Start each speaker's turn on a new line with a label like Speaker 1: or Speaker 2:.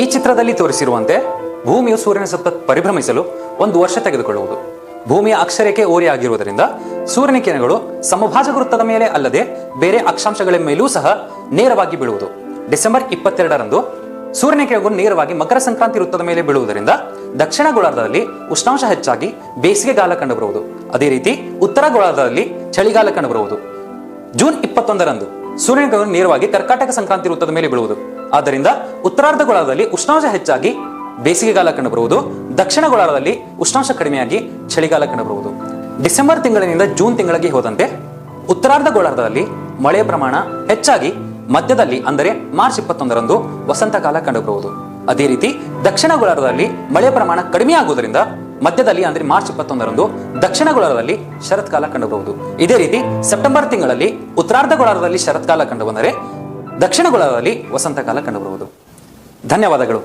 Speaker 1: ಈ ಚಿತ್ರದಲ್ಲಿ ತೋರಿಸಿರುವಂತೆ ಭೂಮಿಯು ಸೂರ್ಯನ ಸುತ್ತ ಪರಿಭ್ರಮಿಸಲು 1 ವರ್ಷ ತೆಗೆದುಕೊಳ್ಳುವುದು. ಭೂಮಿಯ ಅಕ್ಷರೇಖೆ ಓರೆಯಾಗಿರುವುದರಿಂದ ಸೂರ್ಯನ ಕಿರಣಗಳು ಸಮಭಾಜಕ ವೃತ್ತದ ಮೇಲೆ ಅಲ್ಲದೆ ಬೇರೆ ಅಕ್ಷಾಂಶಗಳ ಮೇಲೂ ಸಹ ನೇರವಾಗಿ ಬೀಳುವುದು. ಡಿಸೆಂಬರ್ 22ರಂದು ಸೂರ್ಯನ ಕಿರಣಗಳು ನೇರವಾಗಿ ಮಕರ ಸಂಕ್ರಾಂತಿ ವೃತ್ತದ ಮೇಲೆ ಬೀಳುವುದರಿಂದ ದಕ್ಷಿಣ ಗೋಳಾರ್ಧದಲ್ಲಿ ಉಷ್ಣಾಂಶ ಹೆಚ್ಚಾಗಿ ಬೇಸಿಗೆಗಾಲ ಕಂಡುಬರುವುದು. ಅದೇ ರೀತಿ ಉತ್ತರ ಗೋಳಾರ್ಧದಲ್ಲಿ ಚಳಿಗಾಲ ಕಂಡುಬರುವುದು. ಜೂನ್ 21ರಂದು ಸೂರ್ಯನ ಕಿರಣಗಳು ನೇರವಾಗಿ ಕರ್ಕಾಟಕ ಸಂಕ್ರಾಂತಿ ವೃತ್ತದ ಮೇಲೆ ಬೀಳುವುದು. ಆದ್ದರಿಂದ ಉತ್ತರಾರ್ಧ ಗೋಳಾರ್ಧದಲ್ಲಿ ಉಷ್ಣಾಂಶ ಹೆಚ್ಚಾಗಿ ಬೇಸಿಗೆಗಾಲ ಕಂಡುಬರುವುದು. ದಕ್ಷಿಣ ಗೋಳಾರ್ಧದಲ್ಲಿ ಉಷ್ಣಾಂಶ ಕಡಿಮೆಯಾಗಿ ಚಳಿಗಾಲ ಕಂಡುಬರುವುದು. ಡಿಸೆಂಬರ್ ತಿಂಗಳಿನಿಂದ ಜೂನ್ ತಿಂಗಳಿಗೆ ಹೋದಂತೆ ಉತ್ತರಾರ್ಧ ಗೋಳಾರ್ಧದಲ್ಲಿ ಮಳೆಯ ಪ್ರಮಾಣ ಹೆಚ್ಚಾಗಿ ಮಧ್ಯದಲ್ಲಿ ಅಂದರೆ ಮಾರ್ಚ್ 21ರಂದು ವಸಂತಕಾಲ ಕಂಡುಬರುವುದು. ಅದೇ ರೀತಿ ದಕ್ಷಿಣ ಗೋಳಾರ್ಧದಲ್ಲಿ ಮಳೆಯ ಪ್ರಮಾಣ ಕಡಿಮೆ ಆಗುವುದರಿಂದ ಮಧ್ಯದಲ್ಲಿ ಅಂದರೆ ಮಾರ್ಚ್ 21ರಂದು ದಕ್ಷಿಣ ಗೋಳಾರ್ಧದಲ್ಲಿ ಶರತ್ಕಾಲ ಕಂಡುಬರುವುದು. ಇದೇ ರೀತಿ ಸೆಪ್ಟೆಂಬರ್ ತಿಂಗಳಲ್ಲಿ ಉತ್ತರಾರ್ಧ ಗೋಳಾರ್ಧದಲ್ಲಿ ಶರತ್ಕಾಲ ಕಂಡುಬಂದರೆ ದಕ್ಷಿಣ ಗೋಳಾರ್ಧದಲ್ಲಿ ವಸಂತಕಾಲ ಕಂಡುಬರುವುದು. ಧನ್ಯವಾದಗಳು.